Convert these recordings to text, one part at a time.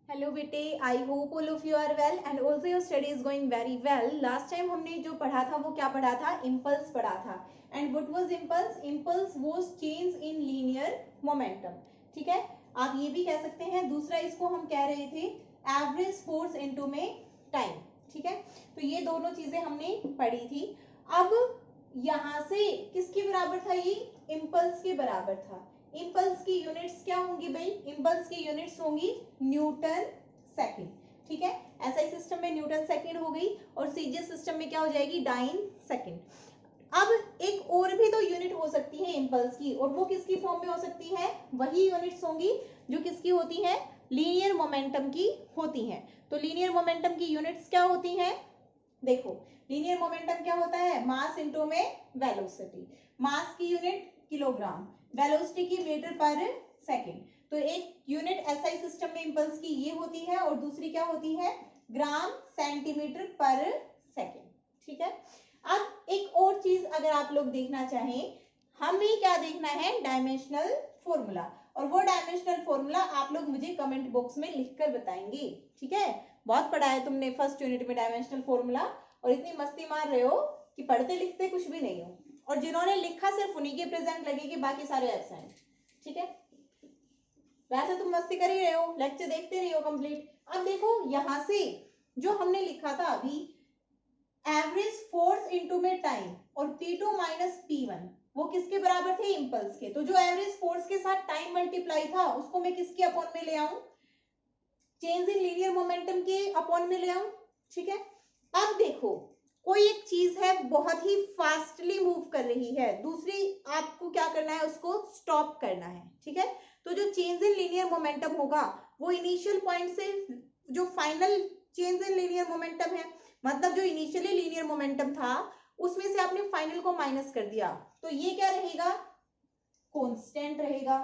Hello बेटे, I hope all of you are well and also your study is going very well. Last time हमने जो पढ़ा था वो क्या पढ़ा था? इम्पल्स पढ़ा था। And what was impulse? Impulse was change in linear momentum. ठीक है, आप ये भी कह सकते हैं। दूसरा इसको हम कह रहे थे एवरेज फोर्स इनटू में टाइम। ठीक है, तो ये दोनों चीजें हमने पढ़ी थी। अब यहां से किसके बराबर था? ये इम्पल्स के बराबर था। इम्पल्स की यूनिट्स क्या होंगी भाई? इम्पल्स की यूनिट्स होंगी न्यूटन सेकंड। ठीक है, एसआई सिस्टम में न्यूटन सेकंड हो गई और सीजीएस सिस्टम में क्या हो जाएगी? Dyne second. अब एक और भी तो यूनिट हो सकती है इम्पल्स की, और वो किसकी फॉर्म में हो सकती है? वही यूनिट्स होंगी जो किसकी होती है? लीनियर मोमेंटम की होती हैं। तो लीनियर मोमेंटम की यूनिट्स क्या होती हैं? देखो, लीनियर मोमेंटम क्या होता है? मास इनटू में वेलोसिटी। मास की यूनिट किलोग्राम, वेलोसिटी की मीटर पर सेकंड। तो एक यूनिट एसआई सिस्टम में इंपल्स की ये होती है और दूसरी क्या होती है? ग्राम सेंटीमीटर पर सेकंड। ठीक है, अब एक और चीज अगर आप लोग देखना चाहें, हमें क्या देखना है? Dimensional formula. और वो डायमेंशनल फॉर्मूला आप लोग मुझे कमेंट बॉक्स में लिखकर बताएंगे। ठीक है, बहुत पढ़ा है तुमने फर्स्ट यूनिट में डायमेंशनल फॉर्मूला, और इतनी मस्ती मार रहे हो कि पढ़ते लिखते कुछ भी नहीं हो। और जिन्होंने लिखा सिर्फ उन्हीं के प्रेजेंट लगेगी, बाकी सारे एब्सेंट। ठीक है, वैसे तुम मस्ती कर ही रहे हो, लेक्चर देखते रही हो कंप्लीट। अब देखो यहां से जो हमने लिखा था अभी, एवरेज फोर्स इनटू में टाइम और P2 माइनस P1, वो किसके बराबर थे? इंपल्स के। तो जो एवरेज फोर्स के साथ टाइम मल्टीप्लाई था उसको मैं किसके अपॉन में ले आऊं? चेंज इन लीनियर मोमेंटम के अपॉन में ले आऊं। ठीक है, अब देखो कोई एक चीज है बहुत ही फास्टली मूव कर रही है, दूसरी आपको क्या करना है? उसको स्टॉप करना है। ठीक है, तो जो चेंज इन लीनियर मोमेंटम होगा वो इनिशियल पॉइंट से जो final change in linear momentum है, मतलब जो इनिशियली लीनियर मोमेंटम था उसमें से आपने फाइनल को माइनस कर दिया, तो ये क्या रहेगा? कांस्टेंट रहेगा।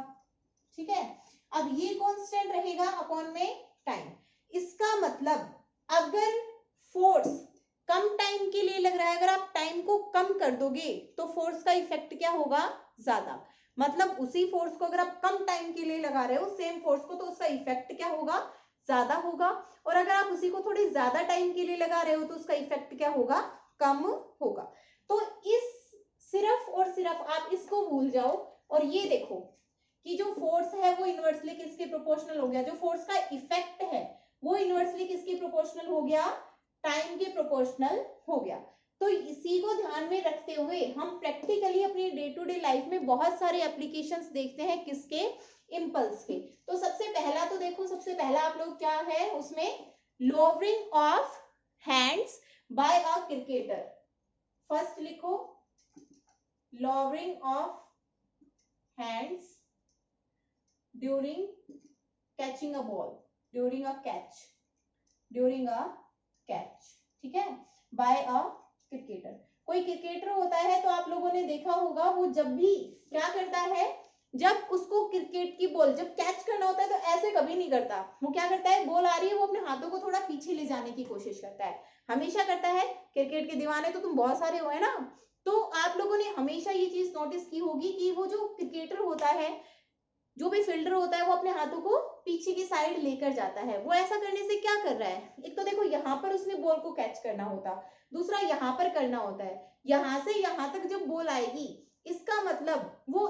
ठीक है, अब ये कांस्टेंट रहेगा अपॉन में टाइम। इसका मतलब अगर फोर्स कम टाइम के लिए लग रहा है, अगर आप टाइम को कम कर दोगे तो फोर्स का इफेक्ट क्या होगा? ज्यादा। मतलब उसी फोर्स को अगर आप कम टाइम के लिए लगा रहे हो, सेम फोर्स को, तो उसका इफेक्ट क्या होगा? ज्यादा होगा। और अगर आप उसी को थोड़ी ज्यादा टाइम के लिए लगा रहे हो तो उसका इफेक्ट क्या होगा? कम होगा। तो इस सिर्फ और सिर्फ आप इसको भूल जाओ और ये देखो कि जो फोर्स है वो इनवर्सली किसके प्रोपोर्शनल हो गया? जो फोर्स का इफेक्ट है वो इनवर्सली किसके प्रोपोर्शनल हो गया? टाइम के प्रोपोर्शनल हो गया। तो इसी को ध्यान में रखते हुए हम प्रैक्टिकली अपनी डे टू डे लाइफ में बहुत सारे एप्लीकेशंस देखते हैं किसके? इंपल्स के। तो सबसे पहला तो देखो, सबसे पहला आप लोग क्या है उसमें? Lowering of hands by a cricketer. First लिखो, lowering of hands during catching a ball, during a catch, during a catch. ठीक है, बाय अ क्रिकेटर। कोई क्रिकेटर होता है तो आप लोगों ने देखा होगा वो जब भी क्या करता है, जब उसको क्रिकेट की बॉल जब कैच करना होता है तो ऐसे कभी नहीं करता। वो क्या करता है? बॉल आ रही है, वो अपने हाथों को थोड़ा पीछे ले जाने की कोशिश करता है, हमेशा करता है। क्रिकेट के दीवाने तो तुम बहुत सारे हो, है ना? तो आप लोगों ने हमेशा ये चीज नोटिस की होगी कि वो जो क्रिकेटर होता है, जो भी फील्डर होता है, वो अपने हाथों को पीछे की साइड लेकर जाता है। वो ऐसा करने से क्या कर रहा है? एक तो देखो यहाँ पर उसने बॉल को कैच करना होता, दूसरा यहाँ पर करना होता है। यहां से यहां तक जब बॉल आएगी, इसका मतलब वो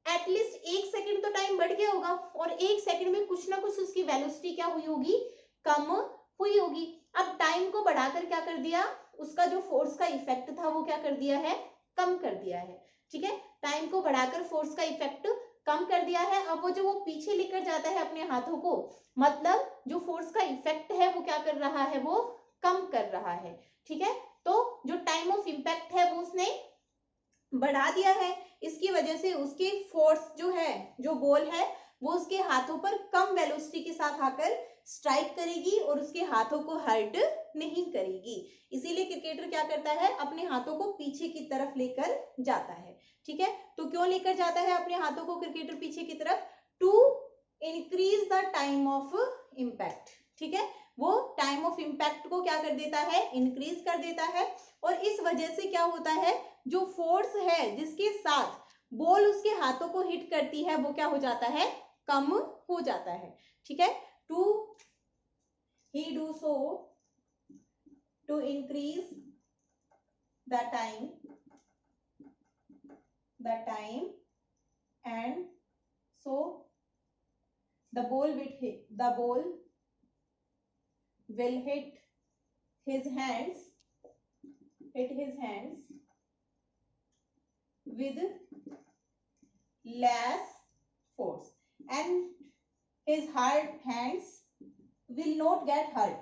एटलीस्ट 1 सेकंड तो टाइम बढ़ गया होगा, और 1 सेकंड में कुछ ना कुछ उसकी वेलोसिटी क्या हुई होगी? कम हुई होगी। अब टाइम को बढ़ाकर क्या कर दिया? उसका जो फोर्स का इफेक्ट था वो क्या कर दिया है? कम कर दिया है। ठीक है, टाइम को बढ़ाकर फोर्स का इफेक्ट कम कर दिया है। अब वो जो वो पीछे लेकर जाता है अपने हाथों को, मतलब जो फोर्स का इफेक्ट है वो क्या कर रहा है? वो कम कर रहा है। ठीक है, तो जो टाइम ऑफ इम्पैक्ट है वो उसने बढ़ा दिया है। इसकी वजह से उसकी फोर्स जो है, जो बॉल है, वो उसके हाथों पर कम वेलोसिटी के साथ आकर स्ट्राइक करेगी और उसके हाथों को हर्ट नहीं करेगी। इसीलिए क्रिकेटर क्या करता है? अपने हाथों को पीछे की तरफ लेकर जाता है। ठीक है, तो क्यों लेकर जाता है अपने हाथों को क्रिकेटर पीछे की तरफ? To increase the time of impact. ठीक है, वो टाइम ऑफ इम्पैक्ट को क्या कर देता है? इंक्रीज कर देता है। और इस वजह से क्या होता है? जो फोर्स है जिसके साथ बॉल उसके हाथों को हिट करती है वो क्या हो जाता है? कम हो जाता है। ठीक है, to he do so to increase the time and so the ball will hit his hands with less force and his hard hands will not get hurt.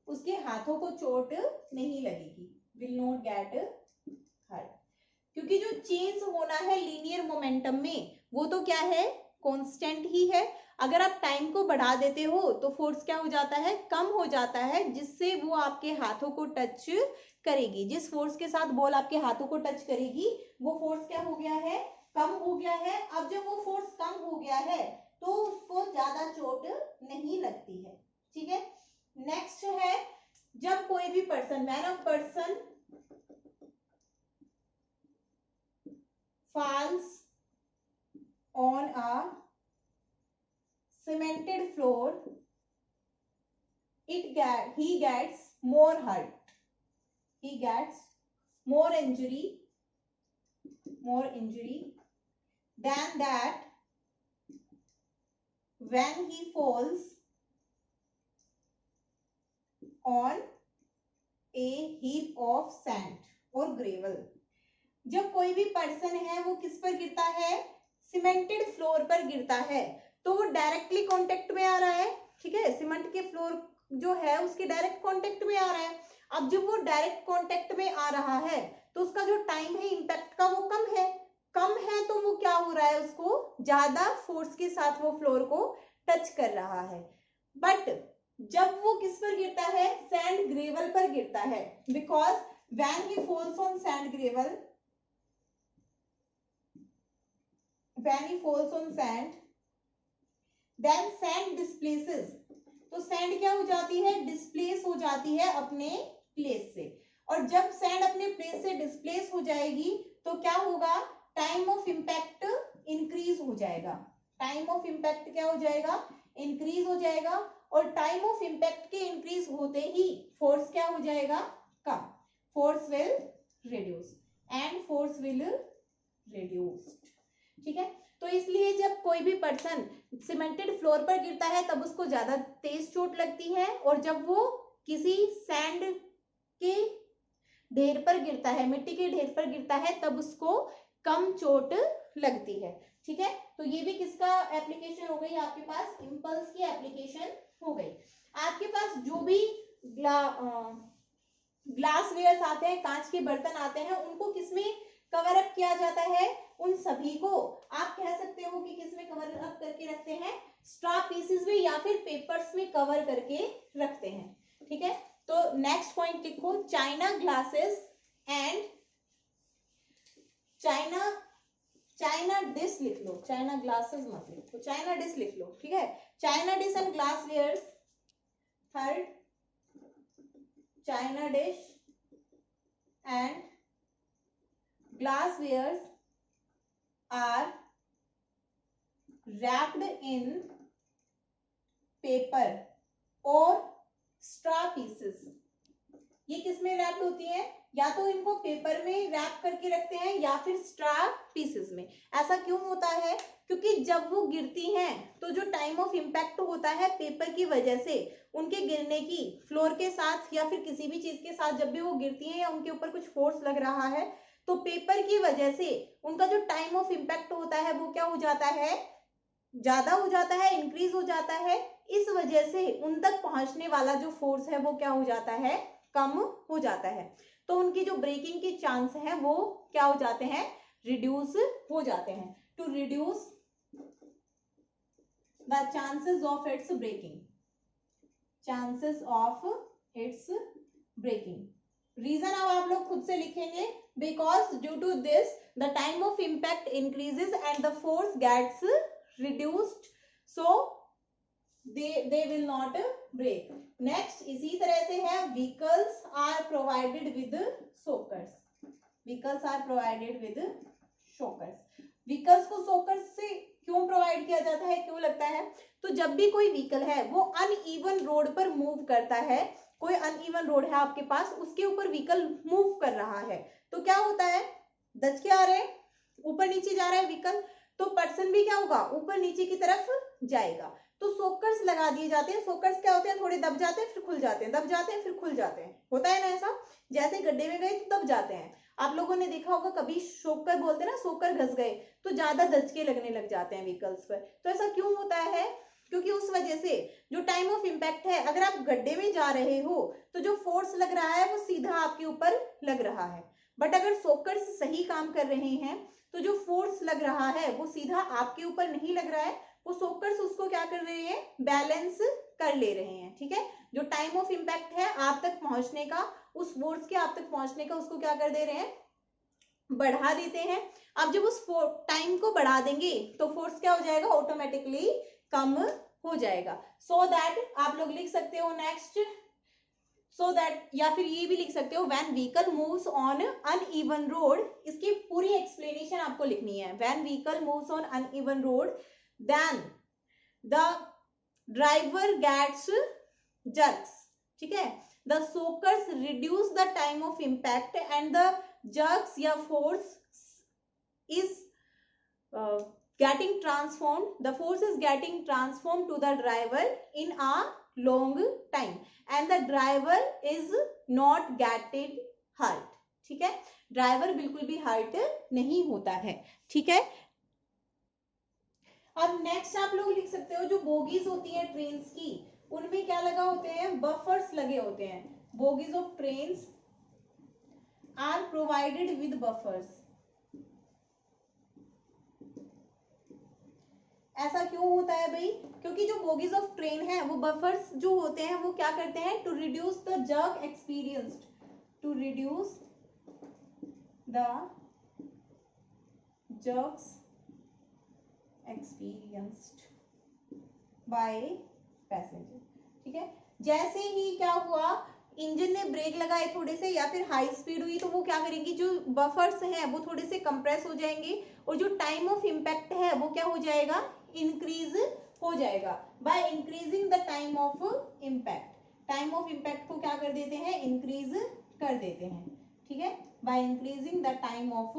उसके हाथों को चोट नहीं लगेगी, will not get hurt, क्योंकि जो change होना है लीनियर मोमेंटम में वो तो क्या है, कांस्टेंट ही है। अगर आप टाइम को बढ़ा देते हो तो फोर्स क्या हो जाता है, कम हो जाता है, जिससे वो आपके हाथों को टच करेगी। जिस फोर्स के साथ बॉल आपके हाथों को टच करेगी वो फोर्स क्या हो गया है, कम हो गया है। अब जब वो फोर्स कम हो गया है तो उसको ज्यादा चोट नहीं लगती है, ठीक है। नेक्स्ट है, जब कोई भी person, when a person falls on a cemented floor, he gets more hurt, he gets more injury than that when he falls on a heap of sand or gravel। जब कोई भी पर्सन है वो किस पर गिरता है, सीमेंटेड फ्लोर पर गिरता है, तो वो डायरेक्टली कांटेक्ट में आ रहा है, ठीक है। सीमेंट के फ्लोर जो है उसके डायरेक्ट कांटेक्ट में आ रहा है। अब जब वो डायरेक्ट कांटेक्ट में आ रहा है तो उसका जो टाइम है इंपैक्ट का वो कम है तो वो क्या हो रहा है, उसको ज्यादा फोर्स के साथ वो फ्लोर को टच कर रहा है। बट जब वो किस पर गिरता है, सैंड ग्रेवल पर गिरता है, because when he falls on sand gravel, when he falls on sand, then sand displaces, तो सैंड क्या हो जाती है, डिस्प्लेस हो जाती है अपने प्लेस से। और जब सैंड अपने प्लेस से डिस्प्लेस हो जाएगी तो क्या होगा, टाइम ऑफ इंपैक्ट इंक्रीज हो जाएगा। टाइम ऑफ इंपैक्ट क्या हो जाएगा, इंक्रीज हो जाएगा। और टाइम ऑफ इंपैक्ट के इंक्रीज होते ही फोर्स क्या हो जाएगा, कम, force will reduce and force will reduce, ठीक है। तो इसलिए जब कोई भी पर्सन सीमेंटेड फ्लोर पर गिरता है तब उसको ज्यादा तेज चोट लगती है, और जब वो किसी सैंड के ढेर पर गिरता है, मिट्टी के ढेर पर गिरता है, तब उसको कम चोट लगती है, ठीक है। तो ये भी किसका एप्लीकेशन हो गई, आपके पास इंपल्स की एप्लीकेशन हो गई। आपके पास जो भी ग्लास वेयर्स आते हैं, कांच के बर्तन आते हैं, उनको किसमें कवर अप किया जाता है, उन सभी को आप कह सकते हो कि किसमें कवर अप करके रखते हैं, स्ट्रॉ पीसेस में या फिर पेपर्स में कवर करके रखते हैं, ठीक है। तो नेक्स्ट पॉइंट लिखो, China glasses and China dish लिख लो, चाइना ग्लासेस मत लिखो, चाइना डिश लिख लो, ठीक है। China dish and glasswares, third china dish and glasswares are wrapped in paper or straw pieces। ये किसमें रैप्ड होती है, या तो इनको पेपर में रैप करके रखते हैं या फिर स्ट्रा पीसेस में। ऐसा क्यों होता है, क्योंकि जब वो गिरती हैं तो जो टाइम ऑफ इम्पैक्ट होता है पेपर की वजह से, उनके गिरने की फ्लोर के साथ या फिर किसी भी चीज के साथ जब भी वो गिरती हैं या उनके ऊपर कुछ फोर्स लग रहा है, तो पेपर की वजह से उनका जो टाइम ऑफ इम्पैक्ट होता है वो क्या हो जाता है, ज्यादा हो जाता है, इंक्रीज हो जाता है। इस वजह से उन तक पहुंचने वाला जो फोर्स है वो क्या हो जाता है, कम हो जाता है। तो उनकी जो ब्रेकिंग के चांस हैं वो क्या हो जाते हैं, रिड्यूस हो जाते हैं। To reduce the chances of its breaking, chances of its breaking. Reason अब आप लोग खुद से लिखेंगे, because due to this the time of impact increases and the force gets reduced, so they will not break। Next इसी तरह से है, vehicles are provided with shockers, vehicles are provided with shockers. Vehicles को shockers से क्यों provide किया जाता है, क्यों लगता है? तो जब भी कोई व्हीकल है वो अनइवन रोड पर मूव करता है, कोई अनइवन रोड है आपके पास, उसके ऊपर व्हीकल मूव कर रहा है, तो क्या होता है, दच के आ रहे हैं, ऊपर नीचे जा रहा है व्हीकल, तो पर्सन भी क्या होगा, ऊपर नीचे की तरफ जाएगा। तो सोकर्स लगा दिए जाते हैं। सोकर्स क्या होते हैं, थोड़े दब जाते हैं फिर खुल जाते हैं, दब जाते हैं फिर खुल जाते हैं, होता है ना ऐसा, जैसे गड्ढे में गए तो दब जाते हैं। आप लोगों ने देखा होगा कभी शोकर बोलते हैं ना, सोकर घस गए तो ज्यादा धचके लगने लग जाते हैं व्हीकल्स पर। तो ऐसा क्यों होता है, क्योंकि उस वजह से जो टाइम ऑफ इम्पैक्ट है, अगर आप गड्ढे में जा रहे हो तो जो फोर्स लग रहा है वो सीधा आपके ऊपर लग रहा है, बट अगर सोकर्स सही काम कर रहे हैं तो जो फोर्स लग रहा है वो सीधा आपके ऊपर नहीं लग रहा है, वो सोकर्स उसको क्या कर रहे हैं, बैलेंस कर ले रहे हैं। ठीक है, जो टाइम ऑफ इम्पैक्ट है आप तक पहुंचने का, उस फोर्स के आप तक पहुंचने का, उसको क्या कर दे रहे हैं, बढ़ा देते हैं। अब जब उस टाइम को बढ़ा देंगे तो फोर्स क्या हो जाएगा, ऑटोमेटिकली कम हो जाएगा। सो दैट आप लोग लिख सकते हो नेक्स्ट, सो दैट, या फिर ये भी लिख सकते हो when vehicle moves on uneven road, इसकी पूरी एक्सप्लेनेशन आपको लिखनी है। When vehicle moves on uneven road then the driver gets jerks, ठीक है, the shockers reduce the time of impact and the jerks या force is getting transformed, the force is getting transformed to the driver in a long time and the driver is not getting hurt। ठीक है, driver बिल्कुल भी hurt नहीं होता है। ठीक है, अब नेक्स्ट आप लोग लिख सकते हो जो बोगीज होती है ट्रेन्स की, उनमें क्या लगा होते हैं, बफर्स लगे होते हैं। Bogies of trains are provided with buffers। ऐसा क्यों होता है भाई, क्योंकि जो बोगीज ऑफ ट्रेन है वो बफर्स जो होते हैं वो क्या करते हैं, to reduce the jerk experienced, to reduce the jerks experienced by passenger. ठीक है, जैसे ही क्या हुआ, इंजन ने ब्रेक लगाए थोड़े से या फिर हाई स्पीड हुई, तो वो क्या करेंगी, जो बफर्स हैं वो थोड़े से कंप्रेस हो जाएंगे और जो टाइम ऑफ इम्पैक्ट है वो क्या हो जाएगा, इंक्रीज हो जाएगा। Bye increasing the time of impact, time of impact को क्या कर देते हैं, इंक्रीज कर देते हैं। ठीक है, by increasing the time of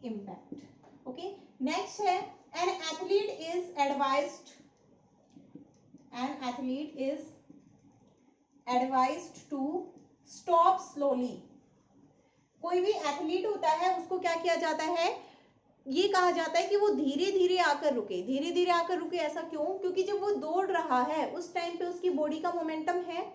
impact. Okay, next है an athlete is advised, an athlete is advised to stop slowly। कोई भी एथलीट होता है उसको क्या किया जाता है, ये कहा जाता है कि वो धीरे धीरे आकर रुके, धीरे धीरे आकर रुके। ऐसा क्यों, क्योंकि जब वो दौड़ रहा है उस टाइम पे उसकी बॉडी का मोमेंटम है।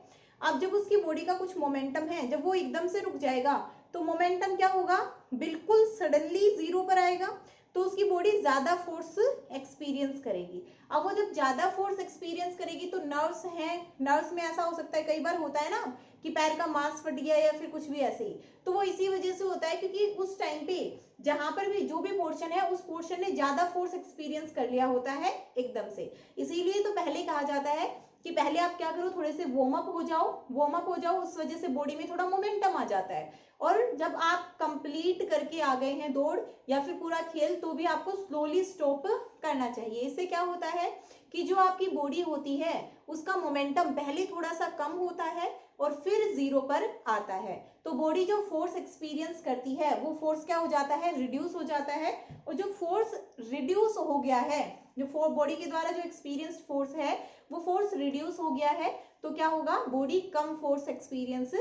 अब जब उसकी बॉडी का कुछ मोमेंटम है, जब वो एकदम से रुक जाएगा तो मोमेंटम क्या होगा, बिल्कुल सडनली जीरो पर आएगा, तो उसकी बॉडी ज्यादा फोर्स एक्सपीरियंस करेगी। अब वो जब ज्यादा फोर्स एक्सपीरियंस करेगी तो नर्व्स हैं, नर्व्स में ऐसा हो सकता है, कई बार होता है ना कि पैर का मांस फट गया या फिर कुछ भी ऐसे ही, तो वो इसी वजह से होता है क्योंकि उस टाइम पे जहां पर भी जो भी पोर्शन है उस पोर्शन ने ज्यादा फोर्स एक्सपीरियंस कर लिया होता है एकदम से। इसीलिए तो पहले कहा जाता है कि पहले आप क्या करो, थोड़े से वार्म अप हो जाओ, वार्म अप हो जाओ, उस वजह से बॉडी में थोड़ा मोमेंटम आ जाता है। और जब आप कंप्लीट करके आ गए हैं दौड़ या फिर पूरा खेल, तो भी आपको स्लोली स्टॉप करना चाहिए। इससे क्या होता है कि जो आपकी बॉडी होती है उसका मोमेंटम पहले थोड़ा सा कम होता है और फिर जीरो पर आता है, तो बॉडी जो फोर्स एक्सपीरियंस करती है वो फोर्स क्या हो जाता है, रिड्यूस हो जाता है। और जो फोर्स रिड्यूस हो गया है, जो बॉडी के द्वारा जो एक्सपीरियंस्ड फोर्स है वो फोर्स रिड्यूस हो गया है, तो क्या होगा, बॉडी कम फोर्स एक्सपीरियंस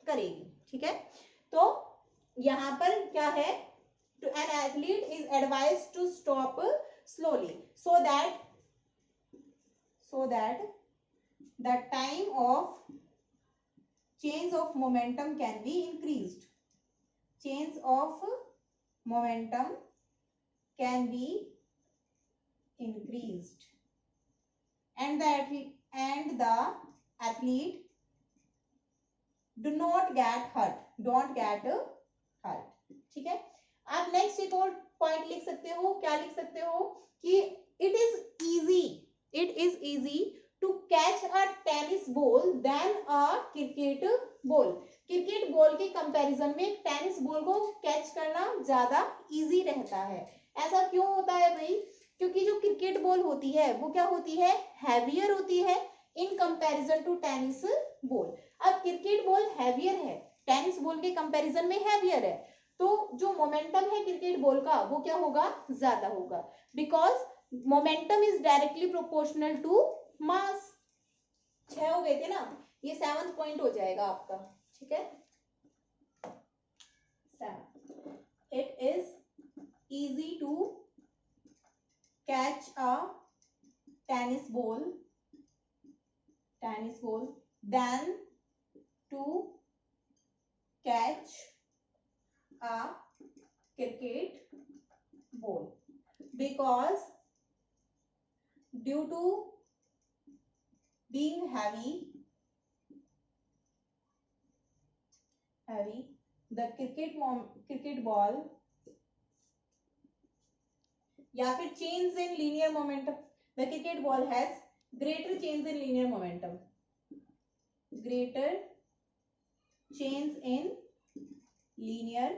करेगी। ठीक है, तो यहां पर क्या है, to an athlete is advised to stop slowly so that the time of change of momentum can be increased, change of momentum can be increased and the athlete do not get hurt, don't get hurt। ठीक है, आप next एक और point लिख सकते हो, क्या लिख सकते हो कि it is easy to catch a tennis ball then a cricket ball. Cricket ball के कंपैरिजन में टेनिस बॉल को कैच करना ज्यादा इजी रहता है। ऐसा क्यों होता है भाई, क्योंकि जो क्रिकेट बॉल होती है वो क्या होती है, हैवियर होती है in comparison to tennis ball. अब क्रिकेट बॉल हैवियर है, टेनिस बॉल के कंपैरिजन में हैवियर है, तो जो मोमेंटम है क्रिकेट बॉल का वो क्या होगा, ज्यादा होगा, because momentum is directly proportional to mass. 6 हो गए थे ना, ये 7th पॉइंट हो जाएगा आपका, ठीक है। 7, it is easy to catch a tennis ball than to catch a cricket ball because due to being heavy the cricket ball या फिर change in linear momentum, the cricket ball has greater change in linear momentum, greater change in linear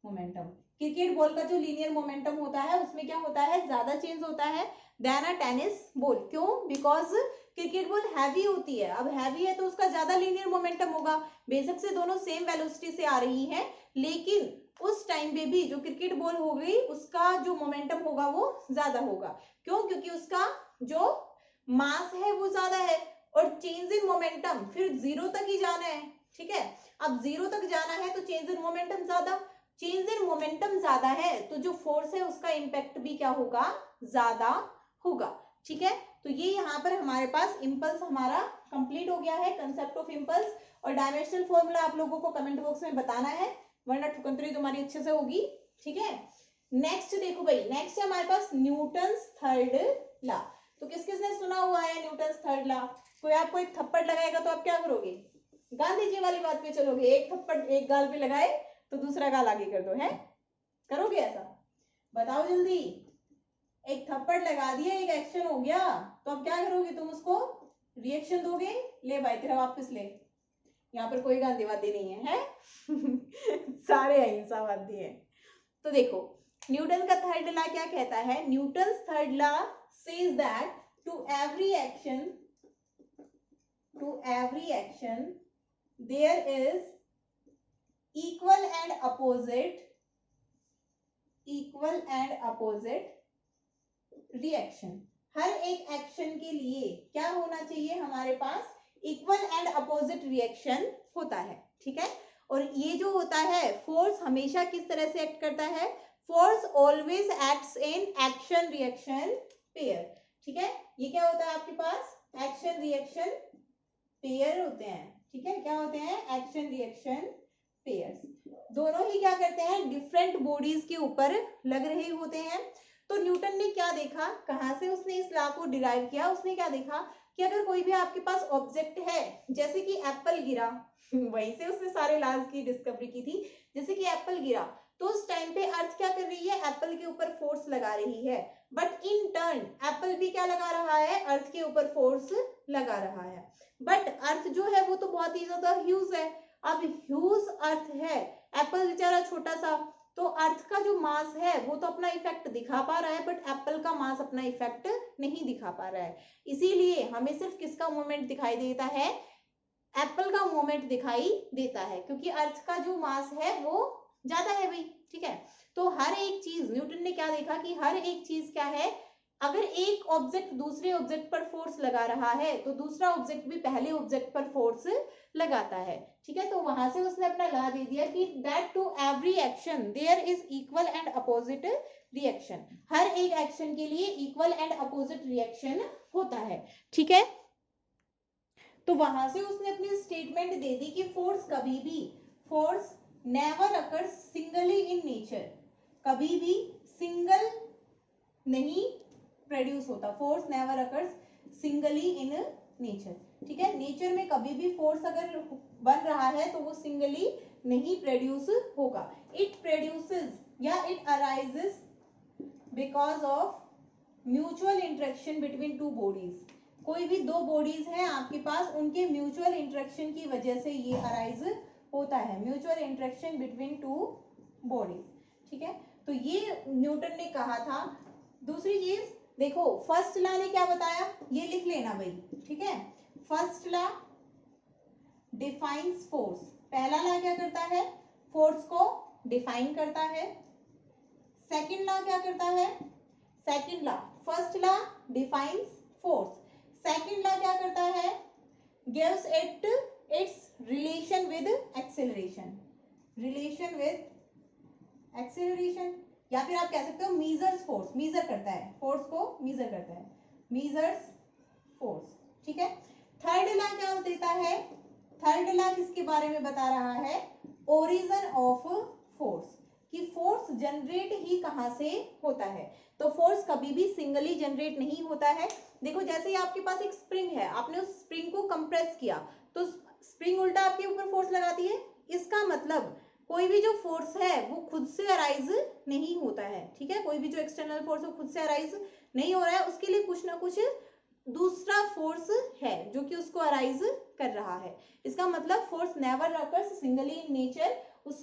momentum. Cricket ball का जो linear momentum होता है उसमें क्या होता है, ज्यादा चेंज होता है देन अ टेनिस बॉल। क्यों, बिकॉज क्रिकेट बॉल हैवी होती है, अब हैवी है तो उसका ज्यादा लीनियर मोमेंटम होगा, बेशक से दोनों सेम वेलोसिटी से आ रही हैं, लेकिन उस टाइम पे भी जो क्रिकेट बॉल हो गई उसका जो मोमेंटम होगा वो ज्यादा होगा। क्यों, क्योंकि उसका जो मास है वो ज्यादा है, और चेंज इन मोमेंटम फिर 0 तक ही जाना है, ठीक है। अब 0 तक जाना है तो चेंज इन मोमेंटम ज्यादा, चेंज इन मोमेंटम ज्यादा है तो जो फोर्स है उसका इम्पैक्ट भी क्या होगा, ज्यादा होगा, ठीक है। तो ये यहाँ पर हमारे पास इम्पल्स हमारा कंप्लीट हो गया है, कंसेप्ट ऑफ इम्पल्स। और डायमेंशनल फॉर्मूला आप लोगों को कमेंट बॉक्स में बताना है, वरना ठुकंतरी तुम्हारी अच्छे से होगी, ठीक है। नेक्स्ट देखो भाई, नेक्स्ट है हमारे पास न्यूटन्स थर्ड लॉ। तो किस किसने सुना हुआ है न्यूटन्स थर्ड लॉ? कोई आपको एक थप्पड़ लगाएगा तो आप क्या करोगे, गांधी जी वाली बात पे चलोगे, एक थप्पड़ एक गाल पे लगाए तो दूसरा गाल आगे कर दो, है करोगे ऐसा? बताओ जल्दी, एक थप्पड़ लगा दिया, एक एक्शन हो गया, तो अब क्या करोगे तुम, उसको रिएक्शन दोगे, ले भाई तेरा वापस ले। यहाँ पर कोई गांधीवादी नहीं है, सारे अहिंसावादी हैं। तो देखो न्यूटन का थर्ड लॉ क्या कहता है, Newton's third law says that to every action there is equal and opposite reaction। हर एक एक्शन के लिए क्या होना चाहिए हमारे पास, इक्वल एंड अपोजिट रिएक्शन होता है, ठीक है। और ये जो होता है फोर्स हमेशा किस तरह से एक्ट करता है, force always acts in action reaction pair, ठीक है। ये क्या होता है आपके पास, एक्शन रिएक्शन पेयर होते हैं, ठीक है। क्या होते हैं, एक्शन रिएक्शन पेयर्स, दोनों ही क्या करते हैं, डिफरेंट बॉडीज के ऊपर लग रहे होते हैं। तो न्यूटन ने क्या देखा, कहां से उसने इस लॉ को डिराइव किया, उसने क्या देखा कि अगर कोई भी आपके पास ऑब्जेक्ट है, जैसे कि एप्पल गिरा, वहीं से उसने सारे लॉज की डिस्कवरी की थी। जैसे कि एप्पल गिरा तो उस टाइम पे अर्थ क्या कर रही है, एप्पल के ऊपर फोर्स लगा रही है, बट इन टर्न एप्पल भी क्या लगा रहा है, अर्थ के ऊपर फोर्स लगा रहा है। बट अर्थ जो है वो तो बहुत ही ज्यादा ह्यूज है, अब ह्यूज अर्थ है, एप्पल बेचारा छोटा सा, तो अर्थ का जो मास है वो तो अपना इफेक्ट दिखा पा रहा है, बट एप्पल का मास अपना इफेक्ट नहीं दिखा पा रहा है। इसीलिए हमें सिर्फ किसका मूवमेंट दिखाई देता है, एप्पल का मूवमेंट दिखाई देता है, क्योंकि अर्थ का जो मास है वो ज्यादा है भाई, ठीक है। तो हर एक चीज, न्यूटन ने क्या देखा कि हर एक चीज क्या है, अगर एक ऑब्जेक्ट दूसरे ऑब्जेक्ट पर फोर्स लगा रहा है तो दूसरा ऑब्जेक्ट भी पहले ऑब्जेक्ट पर फोर्स लगाता है, ठीक है। तो वहां से उसने अपना लॉ दे दिया कि that to every action there is equal and opposite reaction, हर एक एक्शन के लिए इक्वल एंड अपोजिट रिएक्शन होता है, ठीक है। तो वहां से उसने अपनी स्टेटमेंट दे दी कि force never occurs singly in nature, कभी भी सिंगल नहीं प्रोड्यूस होता, force never occurs singly in nature, ठीक है। नेचर में कभी भी फोर्स अगर बन रहा है तो वो सिंगली नहीं प्रोड्यूस होगा, इट प्रोड्यूसेस या it arises because of mutual interaction between two bodies. कोई भी दो बॉडीज हैं आपके पास, उनके म्यूचुअल इंटरेक्शन की वजह से ये अराइज होता है, mutual interaction between two bodies, ठीक है। तो ये न्यूटन ने कहा था दूसरी चीज देखो, फर्स्ट लॉ ने क्या बताया, ये लिख लेना भाई, ठीक है। फर्स्ट लॉ डिफाइंस फोर्स, पहला लॉ क्या करता है, फोर्स को डिफाइन करता है। सेकंड लॉ क्या करता है, second law, first law defines force, second law क्या करता है, gives it it's relation with acceleration, relation with acceleration, या फिर आप कह सकते हो मीजर्स फोर्स, मीजर करता है, फोर्स को मीजर करता है, मीजर्स फोर्स, ठीक है। थर्ड लॉ क्या देता है, थर्ड लॉ किसके बारे में बता रहा है, ओरिजिन ऑफ फोर्स, कि फोर्स जनरेट ही कहां से होता है। तो फोर्स कभी भी सिंगली जनरेट नहीं होता है। देखो जैसे ही आपके पास एक स्प्रिंग है, आपने उस स्प्रिंग को कंप्रेस किया तो स्प्रिंग उल्टा आपके ऊपर फोर्स लगाती है, इसका मतलब कोई भी जो फोर्स है वो खुद से अराइज नहीं होता है, ठीक है। कोई भी जो एक्सटर्नल फोर्स वो खुद से अराइज नहीं हो रहा है, उसके लिए कुछ ना कुछ दूसरा फोर्स है जो कि उसको अराइज कर रहा है। इसका मतलब force never occurs singly in nature,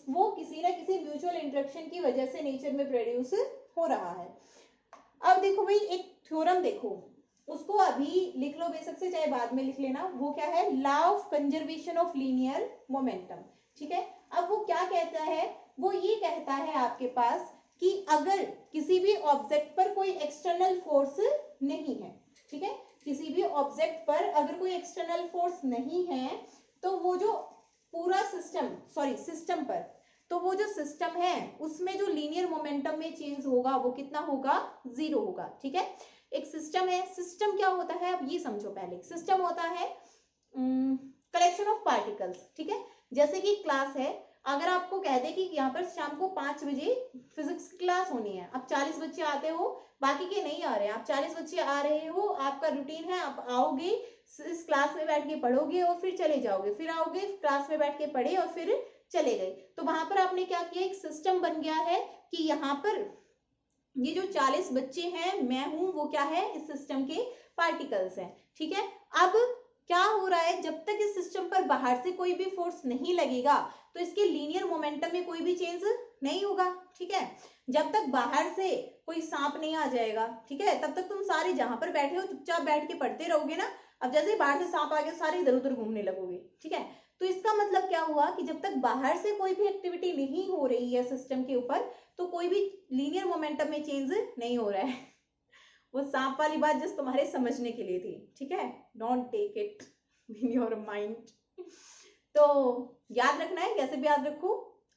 वो किसी ना किसी म्यूचुअल इंटरेक्शन की वजह से नेचर में प्रोड्यूस हो रहा है। अब देखो भाई एक थ्योरम देखो, उसको अभी लिख लो बेशक से, चाहे बाद में लिख लेना। वो क्या है, law of conservation of linear momentum, ठीक है। अब वो क्या कहता है, वो ये कहता है आपके पास कि अगर किसी भी ऑब्जेक्ट पर कोई एक्सटर्नल फोर्स नहीं है, ठीक है, किसी भी ऑब्जेक्ट पर अगर कोई एक्सटर्नल फोर्स नहीं है, तो वो जो पूरा सिस्टम, सॉरी सिस्टम पर, तो वो जो सिस्टम है उसमें जो लीनियर मोमेंटम में चेंज होगा वो कितना होगा, 0 होगा, ठीक है। एक सिस्टम है, सिस्टम क्या होता है अब ये समझो पहले। सिस्टम होता है कलेक्शन ऑफ पार्टिकल्स, ठीक है। जैसे कि क्लास है, अगर आपको कह दे कि यहाँ पर शाम को 5 बजे फिजिक्स की क्लास होनी है, अब 40 बच्चे आते हो, बाकी के नहीं आ रहे हैं, आप 40 बच्चे आ रहे हो, आपका रूटीन है, आप आओगे इस क्लास में बैठ के पढ़ोगे और फिर चले जाओगे, फिर आओगे क्लास में बैठ के पढ़े और फिर चले गए। तो वहां पर आपने क्या किया, एक सिस्टम बन गया है कि यहाँ पर ये जो 40 बच्चे हैं, मैं हूं, वो क्या है, इस सिस्टम के पार्टिकल्स हैं, ठीक है। अब क्या हो रहा है, जब तक इस सिस्टम पर बाहर से कोई भी फोर्स नहीं लगेगा तो इसके लीनियर मोमेंटम में कोई भी चेंज नहीं होगा, ठीक है। जब तक बाहर से कोई सांप नहीं आ जाएगा, ठीक है, तब तक तुम सारे जहां पर बैठे हो चुपचाप बैठ के पढ़ते रहोगे ना। अब जैसे ही बाहर से सांप आ गया, सारे इधर उधर घूमने लगोगे, ठीक है। तो इसका मतलब क्या हुआ कि जब तक बाहर से कोई भी एक्टिविटी नहीं हो रही है सिस्टम के ऊपर, तो कोई भी लीनियर मोमेंटम में चेंज नहीं हो रहा है। वो सांप वाली बात जस्ट तुम्हारे समझने के लिए थी, ठीक है, don't take it in your mind. तो याद रखना है, कैसे भी याद रखो।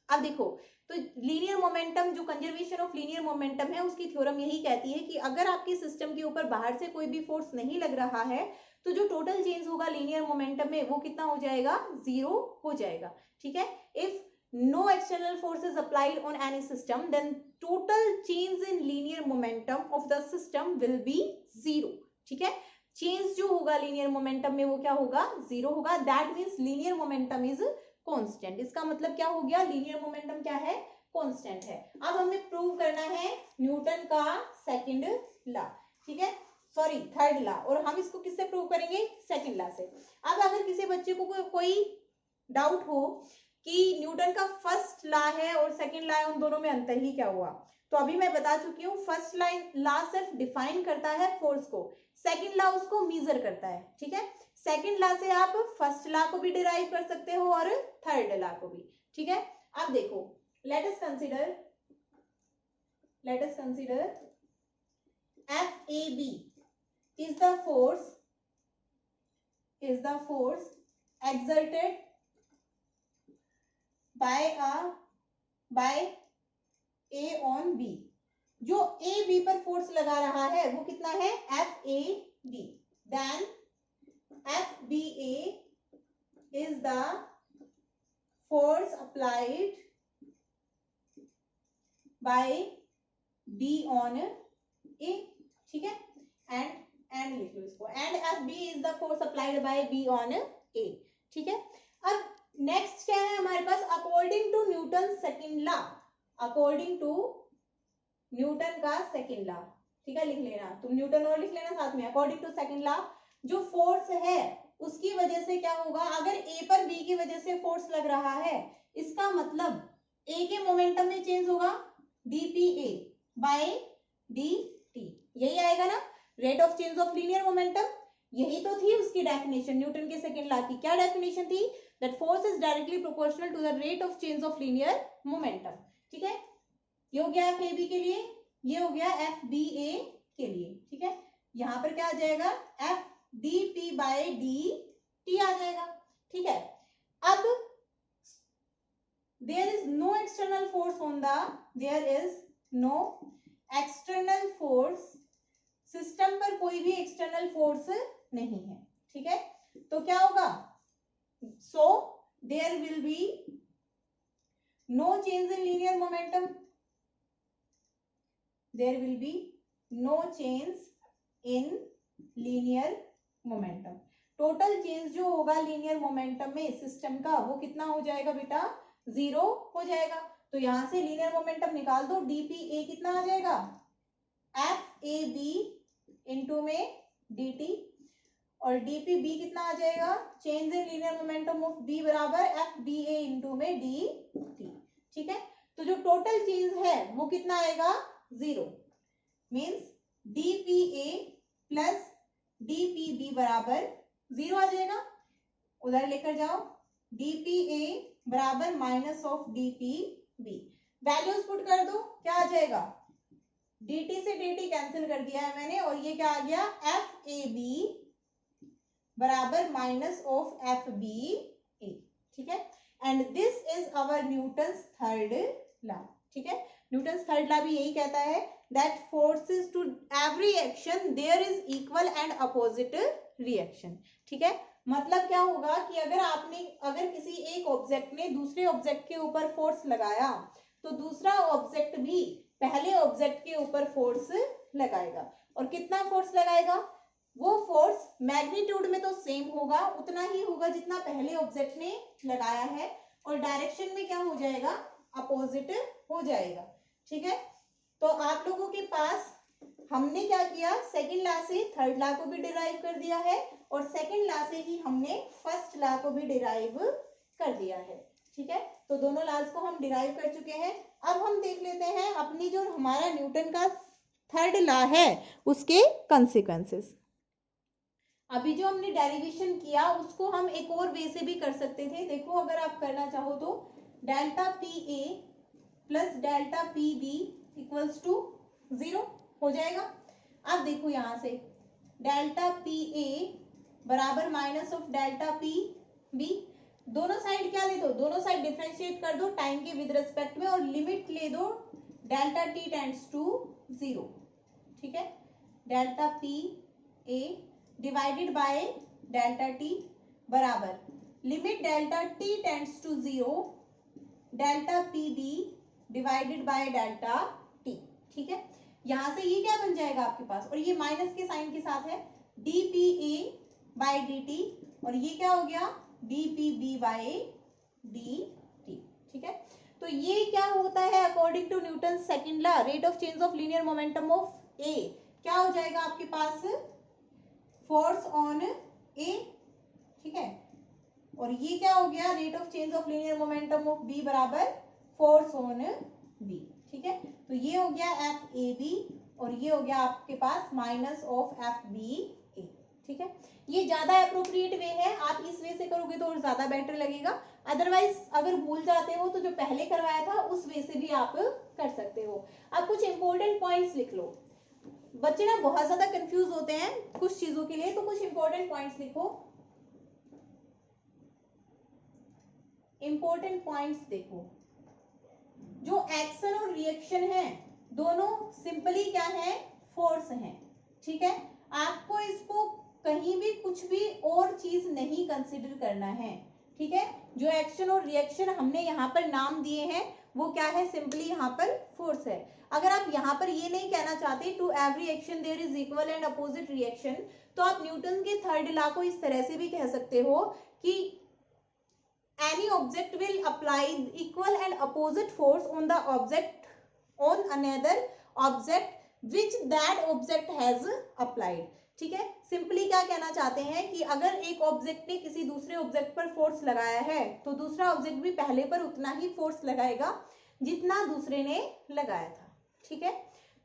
अब देखो, तो लीनियर मोमेंटम, जो कंजर्वेशन ऑफ लीनियर मोमेंटम है, उसकी थ्योरम यही कहती है कि अगर आपके सिस्टम के ऊपर बाहर से कोई भी फोर्स नहीं लग रहा है, तो जो टोटल चेंज होगा लीनियर मोमेंटम में वो कितना हो जाएगा, 0 हो जाएगा, ठीक है। If no external force is applied on any system, then total change in linear momentum of the system will be 0, ठीक है। चेंज जो होगा लीनियर मोमेंटम में वो क्या होगा, 0 होगा। That means linear momentum is constant. इसका मतलब क्या हो गया, लीनियर मोमेंटम क्या है, कांस्टेंट है। अब हमें प्रूव करना है न्यूटन का सेकंड लॉ, ठीक है, सॉरी थर्ड लॉ, और हम इसको किससे प्रूव करेंगे, सेकंड लॉ से। अब अगर किसी बच्चे को कोई डाउट हो कि न्यूटन का फर्स्ट लॉ है और सेकंड लॉ है, उन दोनों में अंतर ही क्या हुआ, तो अभी मैं बता चुकी हूँ। फर्स्ट लॉ सिर्फ डिफाइन करता है फोर्स को, सेकंड लॉ उसको मेजर करता है, ठीक है। सेकंड लॉ से आप फर्स्ट लॉ को भी डिराइव कर सकते हो और थर्ड लॉ को भी, ठीक है। अब देखो, let us consider FAB is the force exerted by A on B। जो A B पर फोर्स लगा रहा है वो कितना है, FAB। Then FBA is the force applied by B on A, ठीक है। एंड लिख लो इसको, and FB is the force applied by B on A, ठीक है। अब नेक्स्ट क्या है हमारे पास, according to Newton second law, according to Newton का सेकंड लॉ, ठीक है, लिख लेना तुम, न्यूटन और लिख लेना साथ में। अकॉर्डिंग टू सेकंड लॉ, जो फोर्स है उसकी वजह से क्या होगा, अगर A पर B की वजह से फोर्स लग रहा है, इसका मतलब A के मोमेंटम में चेंज होगा, dPA by dt, यही आएगा ना, rate of change of linear momentum. यही तो थी उसकी डेफिनेशन, न्यूटन के सेकंड लॉ की क्या डेफिनेशन थी, that force is directly proportional to the rate of change of linear momentum. ठीक है, ये हो गया एफ ए बी के लिए, ये हो गया एफ बी ए के लिए। ठीक है, यहां पर क्या आ जाएगा, F D P by D T आ जाएगा। ठीक है, अब there is no external force on the, there is no external force, system पर कोई भी एक्सटर्नल फोर्स नहीं है। ठीक है, तो क्या होगा, so there will be no change in linear momentum, there will be no change in linear momentum। Total change जो होगा लीनियर मोमेंटम में सिस्टम का, वो कितना हो जाएगा बेटा, 0 हो जाएगा। तो यहां से लीनियर मोमेंटम निकाल दो, डीपी ए कितना आ जाएगा, एफ ए बी इंटू में डी टी, और डीपी बी कितना आ जाएगा, change in linear momentum of B बराबर एफ बी ए इंटू में डी टी। ठीक है, तो जो टोटल चेंज है वो कितना आएगा, 0, मीन्स डीपी ए प्लस डीपी बी बराबर 0 आ जाएगा। उधर लेकर जाओ, डीपी ए बराबर minus of DP B, values put कर दो, क्या आ जाएगा, dt से dt कैंसिल कर दिया है मैंने, और ये क्या आ गया, एफ ए बी बराबर minus of F B A. ठीक है, and this is our Newton's third law. ठीक है, न्यूटन्स थर्ड लॉ भी यही कहता है that forces to every action there is equal and opposite reaction. ठीक है, मतलब क्या होगा कि अगर किसी एक ऑब्जेक्ट ने दूसरे ऑब्जेक्ट के ऊपर फोर्स लगाया, तो दूसरा ऑब्जेक्ट भी पहले ऑब्जेक्ट के ऊपर फोर्स लगाएगा। और कितना फोर्स लगाएगा, वो फोर्स मैग्नीट्यूड में तो सेम होगा, उतना ही होगा जितना पहले ऑब्जेक्ट ने लगाया है, और डायरेक्शन में क्या हो जाएगा, अपोजिट हो जाएगा। ठीक है, तो आप लोगों के पास हमने क्या किया, सेकंड लॉ से थर्ड लॉ को भी डिराइव कर दिया है, और सेकंड लॉ से ही हमने फर्स्ट लॉ को भी डिराइव कर दिया है। ठीक है, तो दोनों लॉज को हम डिराइव कर चुके हैं। अब हम देख लेते हैं अपनी जो हमारा न्यूटन का थर्ड लॉ है उसके कंसिक्वेंसेस। अभी जो हमने डेरिवेशन किया उसको हम एक और वे से भी कर सकते थे। देखो, अगर आप करना चाहो तो delta P A plus delta P B equals to 0 हो जाएगा। अब देखो यहां से डेल्टा पी ए बराबर minus of delta P B, दोनों साइड क्या ले दो, दोनों साइड डिफरेंशिएट कर दो टाइम के विद रिस्पेक्ट में, और लिमिट ले दो डेल्टा टी टेंड्स टू 0। ठीक है, delta P A divided by delta T बराबर limit delta T tends to 0 delta P B divided by delta T. ठीक है, यहां से ये क्या बन जाएगा आपके पास, और ये माइनस के साइन के साथ है, D P A by D T, और ये क्या हो गया, D P B by D T. ठीक है, तो ये क्या होता है according to Newton second law, rate of change of linear momentum of A क्या हो जाएगा आपके पास, फोर्स ऑन ए। ठीक है, और ये क्या हो गया, rate of change of linear momentum of B बराबर फोर्स ऑन बी। ठीक है, तो ये हो गया एफ ए बी, और ये हो गया आपके पास minus of F B A. ठीक है, ये ज्यादा अप्रोप्रिएट वे है, आप इस वे से करोगे तो और ज्यादा बेटर लगेगा। अदरवाइज अगर भूल जाते हो तो जो पहले करवाया था उस वे से भी आप कर सकते हो। अब कुछ इंपॉर्टेंट पॉइंट्स लिख लो। बच्चे ना बहुत ज्यादा कंफ्यूज होते हैं कुछ चीजों के लिए, तो कुछ इंपॉर्टेंट पॉइंट्स लिखो। इंपॉर्टेंट पॉइंट्स देखो, जो एक्शन और रिएक्शन है दोनों सिंपली क्या है, फोर्स है। ठीक है, आपको इसको कहीं भी कुछ भी और चीज नहीं कंसिडर करना है। ठीक है, जो एक्शन और रिएक्शन हमने यहाँ पर नाम दिए हैं वो क्या है, सिंपली यहाँ पर फोर्स है। अगर आप यहाँ पर ये नहीं कहना चाहते to every action there is equal and opposite reaction, तो आप न्यूटन के थर्ड लॉ को इस तरह से भी कह सकते हो कि any object will apply equal and opposite force on the object on another object which that object has applied। ठीक है, सिंपली क्या कहना चाहते हैं कि अगर एक ऑब्जेक्ट ने किसी दूसरे ऑब्जेक्ट पर फोर्स लगाया है तो दूसरा ऑब्जेक्ट भी पहले पर उतना ही फोर्स लगाएगा जितना दूसरे ने लगाया था। ठीक है,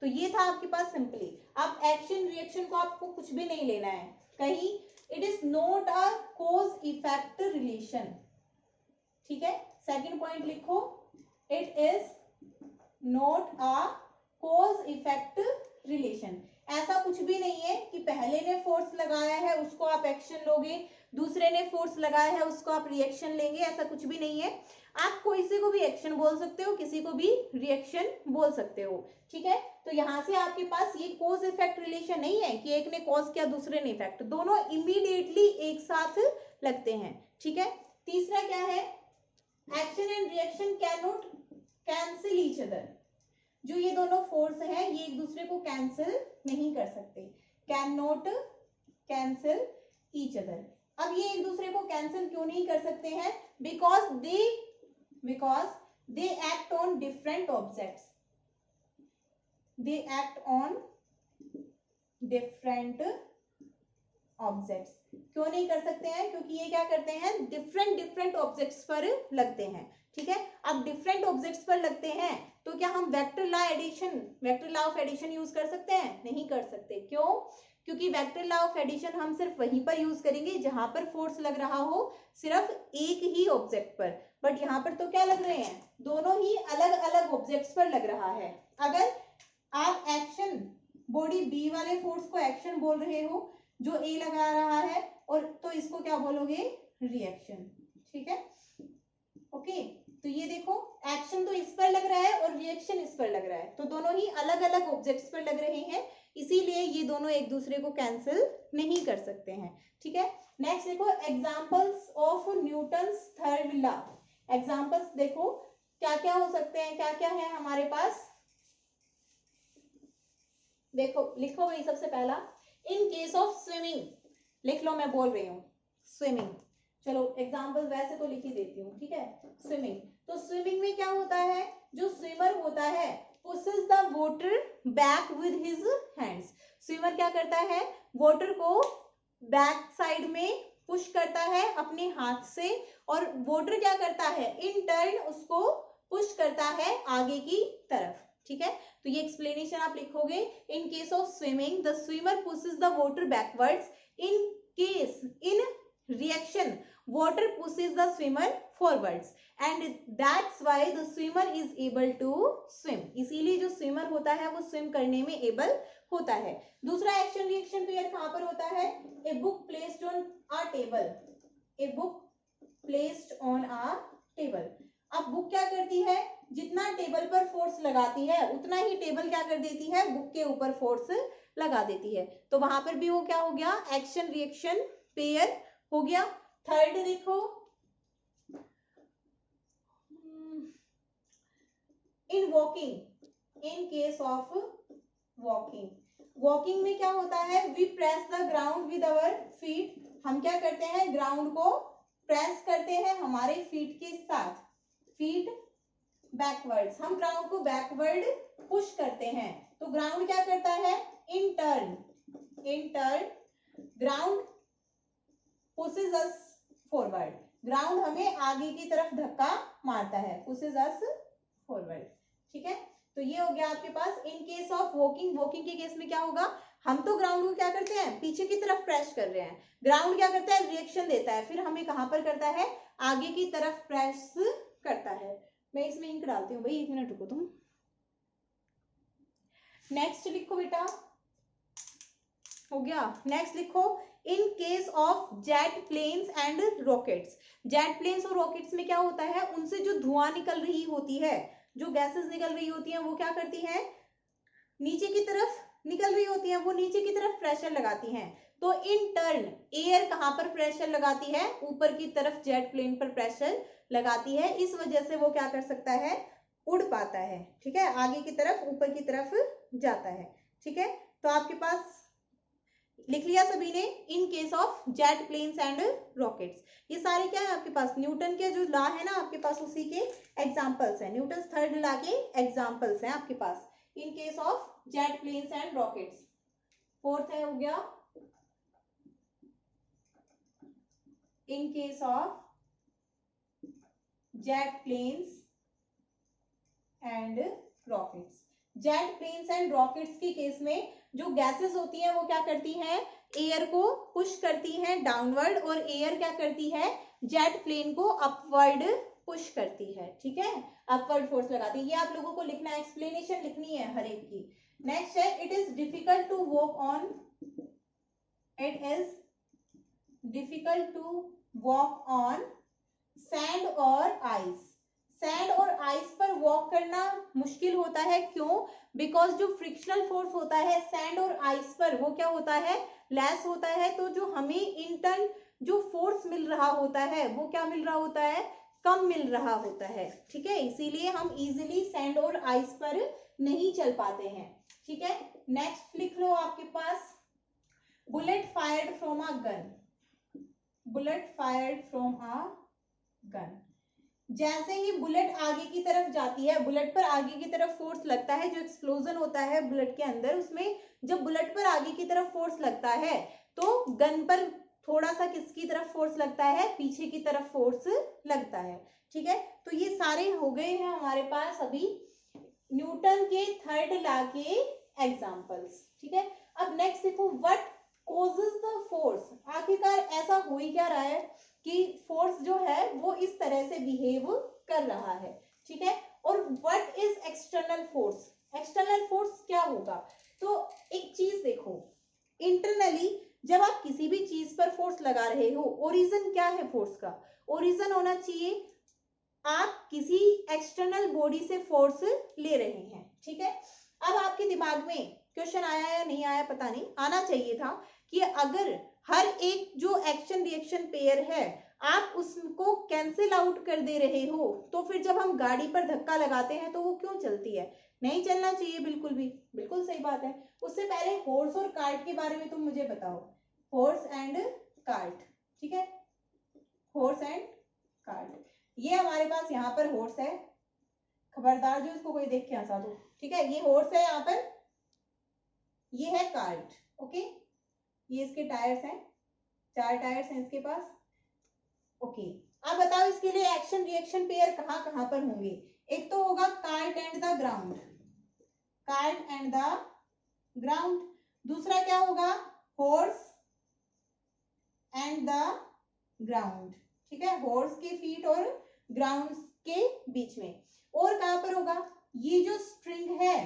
तो ये था आपके पास सिंपली। अब एक्शन रिएक्शन को आपको कुछ भी नहीं लेना है कहीं, it is not a cause effect relation, ठीक है। सेकंड पॉइंट लिखो, it is not a cause effect relation. ऐसा कुछ भी नहीं है कि पहले ने फोर्स लगाया है उसको आप एक्शन लोगे, दूसरे ने फोर्स लगाया है उसको आप रिएक्शन लेंगे, ऐसा कुछ भी नहीं है। आप किसी को भी एक्शन बोल सकते हो, किसी को भी रिएक्शन बोल सकते हो, ठीक है। तो यहां से आपके पास ये कॉज इफेक्ट रिलेशन नहीं है कि एक ने कॉज किया दूसरे ने इफेक्ट, दोनों इमीडिएटली एक साथ लगते हैं, ठीक है। तीसरा क्या है, action and reaction can not cancel each other. जो ये दोनों फोर्स है ये एक दूसरे को कैंसिल नहीं कर सकते, can not cancel each other. अब ये एक दूसरे को कैंसिल क्यों नहीं कर सकते हैं, because they act on different objects, they act on different objects. क्यों नहीं कर सकते हैं, क्योंकि ये क्या करते हैं, डिफरेंट ऑब्जेक्ट्स पर लगते हैं, ठीक है। अब डिफरेंट ऑब्जेक्ट्स पर लगते हैं तो क्या हम vector law of addition use कर सकते हैं, नहीं कर सकते। क्यों, क्योंकि वेक्टर लॉ ऑफ एडिशन हम सिर्फ वहीं पर यूज करेंगे जहां पर फोर्स लग रहा हो सिर्फ एक ही ऑब्जेक्ट पर, बट यहाँ पर तो क्या लग रहे हैं, दोनों ही अलग अलग ऑब्जेक्ट्स पर लग रहा है। अगर आप एक्शन बॉडी बी वाले फोर्स को एक्शन बोल रहे हो जो ए लगा रहा है, और तो इसको क्या बोलोगे, रिएक्शन, ठीक है। ओके, तो ये देखो एक्शन तो इस पर लग रहा है और रिएक्शन इस पर लग रहा है, तो दोनों ही अलग अलग ऑब्जेक्ट्स पर लग रहे हैं, इसीलिए ये दोनों एक दूसरे को कैंसिल नहीं कर सकते हैं, ठीक है। नेक्स्ट देखो, examples of Newton's third law. Examples देखो क्या क्या हो सकते हैं, क्या क्या है हमारे पास, देखो लिखो भाई। सबसे पहला, इन केस ऑफ स्विमिंग, लिख लो, मैं बोल रही हूँ स्विमिंग, चलो एग्जाम्पल वैसे तो लिख ही देती हूँ, ठीक है। स्विमिंग, तो स्विमिंग में क्या होता है, जो स्विमर होता है pushes the water back with his hands. Swimmer क्या करता है, वाटर को बैक साइड में पुश करता है अपने हाथ से, और वाटर क्या करता है, इन टर्न उसको पुश करता है आगे की तरफ, ठीक है। तो ये एक्सप्लेनेशन आप लिखोगे, इन case of swimming the swimmer pushes the water backwards, in reaction water pushes the swimmer forwards and that's why the swimmer is able to swim। इसीलिए जो स्विमर होता है वो स्विम करने में एबल होता है। दूसरा एक्शन रिएक्शन पेयर कहां पर होता है, a book placed on a table, a book placed on a table. अब बुक क्या करती है, जितना टेबल पर फोर्स लगाती है उतना ही टेबल क्या कर देती है, बुक के ऊपर फोर्स लगा देती है, तो वहां पर भी वो क्या हो गया, एक्शन रिएक्शन पेयर हो गया। थर्ड देखो, in walking, in case of walking, walking में क्या होता है, we press the ground with our feet. हम क्या करते हैं, ग्राउंड को प्रेस करते हैं हमारे फीट के साथ, फीट बैकवर्ड्स, हम ग्राउंड को बैकवर्ड पुश करते हैं, तो ग्राउंड क्या करता है, in turn ground pushes us forward, ground हमें आगे की तरफ धक्का मारता है, पुशेस अस फॉरवर्ड, ठीक है। तो ये हो गया आपके पास in case of walking. Walking के केस में क्या होगा, हम तो ग्राउंड को क्या करते हैं, पीछे की तरफ प्रेस कर रहे हैं, ग्राउंड क्या करता है, रिएक्शन देता है, फिर हमें कहां पर करता है, आगे की तरफ प्रेस करता है। मैं इसमें इंक डालती हूँ भाई, 1 मिनट रुको तुम। नेक्स्ट लिखो बेटा, हो गया। नेक्स्ट लिखो, in case of jet planes and rockets. Jet planes और रॉकेट्स में क्या होता है, उनसे जो धुआं निकल रही होती है, जो गैसेस निकल रही होती हैं, वो क्या करती हैं, नीचे की तरफ निकल रही होती हैं, वो नीचे की तरफ प्रेशर लगाती हैं, तो इन टर्न एयर कहां पर प्रेशर लगाती है, ऊपर की तरफ जेट प्लेन पर प्रेशर लगाती है, इस वजह से वो क्या कर सकता है, उड़ पाता है, ठीक है, आगे की तरफ ऊपर की तरफ जाता है, ठीक है। तो आपके पास लिख लिया सभी ने, in case of jet planes and rockets. ये सारे क्या है आपके पास, न्यूटन के जो लॉ है ना आपके पास, उसी के एग्जांपल्स हैं, न्यूटन थर्ड लॉ के एग्जांपल्स हैं आपके पास, in case of jet planes and rockets. Fourth है हो गया, in case of jet planes and rockets. Jet planes and rockets के केस में जो गैसेस होती हैं वो क्या करती हैं, एयर को पुश करती हैं डाउनवर्ड, और एयर क्या करती है, जेट प्लेन को अपवर्ड पुश करती है, ठीक है, अपवर्ड फोर्स लगाती है। ये आप लोगों को लिखना है, एक्सप्लेनेशन लिखनी है हर एक की। नेक्स्ट है, it is difficult to walk on, it is difficult to walk on sand और आइस। सैंड और आइस पर वॉक करना मुश्किल होता है, क्यों, बिकॉज जो फ्रिक्शनल फोर्स होता है सैंड और आइस पर वो क्या होता है, लेस होता है, तो जो हमें इंटर्न जो फोर्स मिल रहा होता है वो क्या मिल रहा होता है, कम मिल रहा होता है, ठीक है, इसीलिए हम इजीली सैंड और आइस पर नहीं चल पाते हैं, ठीक है। नेक्स्ट लिख लो आपके पास, bullet fired from a gun, bullet fired from a gun. जैसे ही बुलेट आगे की तरफ जाती है, बुलेट पर आगे की तरफ फोर्स लगता है, जो एक्सप्लोजन होता है बुलेट के अंदर, उसमें जब बुलेट पर आगे की तरफ फोर्स लगता है तो गन पर थोड़ा सा किसकी तरफ फोर्स लगता है, पीछे की तरफ फोर्स लगता है, ठीक है। तो ये सारे हो गए हैं हमारे पास अभी न्यूटन के थर्ड लॉ के एग्जांपल्स, ठीक है। अब नेक्स्ट देखो, व्हाट कॉजेस द फोर्स, आखिरकार ऐसा हो ही क्या रहा है कि फोर्स जो है वो इस तरह से बिहेव कर रहा है, ठीक है। और what is external force, external force क्या होगा, तो एक चीज देखो, इंटरनली जब आप किसी भी चीज पर फोर्स लगा रहे हो, ओरिजिन क्या है फोर्स का, ओरिजिन होना चाहिए आप किसी एक्सटर्नल बॉडी से फोर्स ले रहे हैं, ठीक है। अब आपके दिमाग में क्वेश्चन आया या नहीं आया पता नहीं, आना चाहिए था कि अगर हर एक जो एक्शन रिएक्शन पेयर है आप उसको कैंसिल आउट कर दे रहे हो, तो फिर जब हम गाड़ी पर धक्का लगाते हैं तो वो क्यों चलती है, नहीं चलना चाहिए बिल्कुल भी, बिल्कुल सही बात है। उससे पहले हॉर्स और कार्ट के बारे में तुम मुझे बताओ, हॉर्स एंड कार्ट, ठीक है, हॉर्स एंड कार्ट, ये हमारे पास यहाँ पर हॉर्स है, खबरदार जो इसको कोई देख के हंसा दो, ठीक है, ये हॉर्स है यहाँ पर, ये है कार्ट, ओके, ये इसके टायर्स हैं, 4 टायर्स हैं इसके पास, ओके। अब बताओ इसके लिए एक्शन रिएक्शन पेयर कहाँ कहाँ पर होंगे, एक तो होगा cart and the ground, cart and the ground, दूसरा क्या होगा, हॉर्स एंड द ग्राउंड, ठीक है, हॉर्स के फीट और ग्राउंड के बीच में। और कहां पर होगा, ये जो स्ट्रिंग है,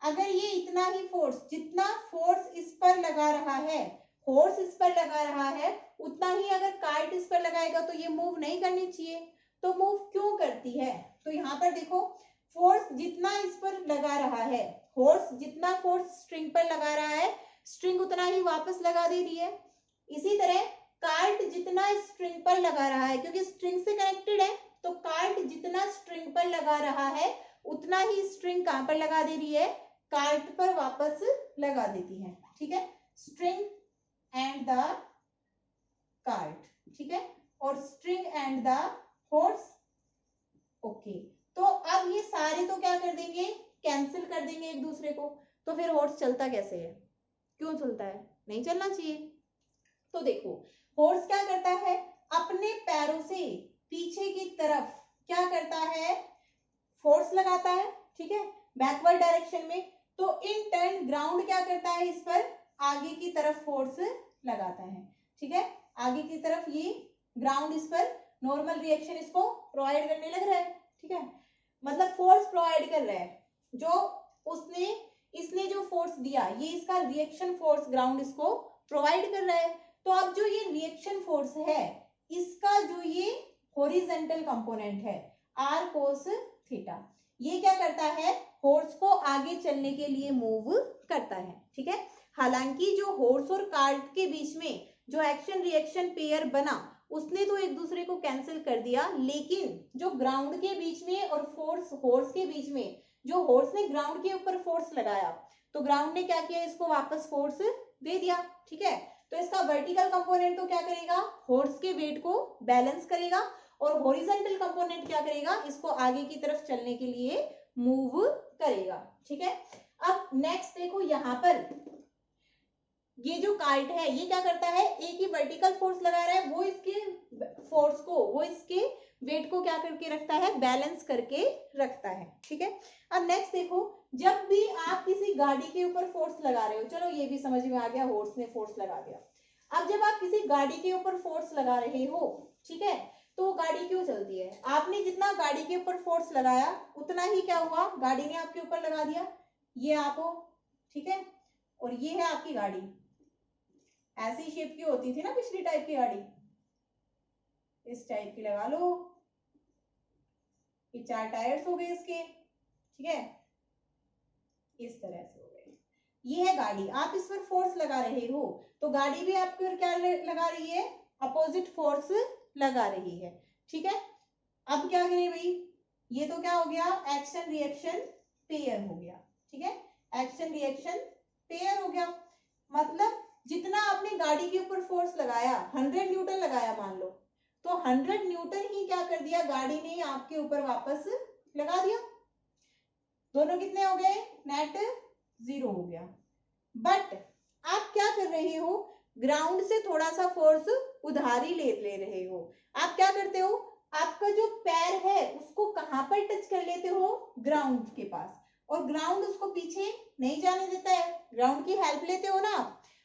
अगर ये इतना ही फोर्स, जितना फोर्स इस पर लगा रहा है, हॉर्स इस पर लगा रहा है, उतना ही अगर कार्ट इस पर लगाएगा तो ये मूव नहीं करनी चाहिए, तो मूव क्यों करती है, तो यहाँ पर देखो, फोर्स जितना इस पर लगा रहा है, हॉर्स जितना फोर्स स्ट्रिंग पर लगा रहा है, स्ट्रिंग उतना ही वापस लगा दे रही है। इसी तरह कार्ट जितना स्ट्रिंग पर लगा रहा है, क्योंकि स्ट्रिंग से कनेक्टेड है, तो कार्ट जितना स्ट्रिंग पर लगा रहा है उतना ही स्ट्रिंग कहां पर लगा दे रही है, कार्ट पर वापस लगा देती है, ठीक है, स्ट्रिंग एंड द कार्ट, ठीक है, और string and the horse, okay. तो अब ये सारे तो क्या कर देंगे, कैंसिल कर देंगे एक दूसरे को, तो फिर हॉर्स चलता कैसे है, क्यों चलता है, नहीं चलना चाहिए। तो देखो, हॉर्स क्या करता है, अपने पैरों से पीछे की तरफ क्या करता है, फोर्स लगाता है, ठीक है, बैकवर्ड डायरेक्शन में, तो इन टर्न ग्राउंड क्या करता है, इस पर आगे की तरफ फोर्स लगाता है, ठीक है, आगे की तरफ ये ग्राउंड इस पर नॉर्मल रिएक्शन इसको प्रोवाइड करने लग रहा है, ठीक है, मतलब फोर्स प्रोवाइड कर रहा है, जो उसने इसने जो फोर्स दिया, ये इसका रिएक्शन फोर्स ग्राउंड इसको प्रोवाइड कर रहा है। तो अब जो ये रिएक्शन फोर्स है, इसका जो ये हॉरिजॉन्टल कंपोनेंट है आर कोस थीटा, ये क्या करता है, हॉर्स को आगे चलने के लिए मूव करता है, ठीक है। हालांकि जो हॉर्स और कार्ट के बीच में जो एक्शन रिएक्शन पेयर बना, उसने तो एक दूसरे को कैंसिल कर दिया, लेकिन जो ग्राउंड के बीच में और फोर्स हॉर्स के बीच में, जो हॉर्स ने ग्राउंड के ऊपर फोर्स लगाया, तो ग्राउंड ने क्या किया, इसको वापस फोर्स दे दिया, ठीक है। तो इसका वर्टिकल कंपोनेंट तो क्या करेगा, हॉर्स के वेट को बैलेंस करेगा, और हॉरिजॉन्टल कंपोनेंट क्या करेगा, इसको आगे की तरफ चलने के लिए मूव करेगा, ठीक है। अब नेक्स्ट देखो, यहाँ पर ये जो कार्ट है, ये क्या करता है, एक ही वर्टिकल फोर्स लगा रहा है, वो इसके फोर्स को, वो इसके वेट को क्या करके रखता है, बैलेंस करके रखता है, ठीक है। अब नेक्स्ट देखो, जब भी आप किसी गाड़ी के ऊपर फोर्स लगा रहे हो, चलो ये भी समझ में आ गया, हॉर्स ने फोर्स लगा दिया। अब जब आप किसी गाड़ी के ऊपर फोर्स लगा रहे हो, ठीक है, तो वो गाड़ी क्यों चलती है, आपने जितना गाड़ी के ऊपर फोर्स लगाया उतना ही क्या हुआ, गाड़ी ने आपके ऊपर लगा दिया। ये आप हो, ठीक है, और ये है आपकी गाड़ी। ऐसी शेप की होती थी ना पिछली टाइप की गाड़ी, इस टाइप की लगा लो, ये 4 टायर्स हो गए इसके, ठीक है, इस तरह से हो गए। ये है गाड़ी, आप इस पर फोर्स लगा रहे हो, तो गाड़ी भी आपके ऊपर क्या लगा रही है, अपोजिट फोर्स लगा रही है, ठीक है। अब क्या करें भाई, ये तो क्या हो गया, एक्शन रिएक्शन पेयर हो गया, ठीक है, एक्शन रिएक्शन पेयर हो गया। मतलब जितना आपने गाड़ी के ऊपर फोर्स लगाया, 100 न्यूटन लगाया मान लो, तो 100 न्यूटन ही क्या कर दिया, गाड़ी ने आपके ऊपर वापस लगा दिया। दोनों कितने हो गए, नेट 0 हो गया। बट आप क्या कर रहे हो, ग्राउंड से थोड़ा सा फोर्स उधारी ले रहे हो। आप क्या करते हो, आपका जो पैर है उसको कहां पर टच कर लेते हो, ग्राउंड के पास, और ग्राउंड उसको पीछे नहीं जाने देता है, ग्राउंड की हेल्प लेते हो ना।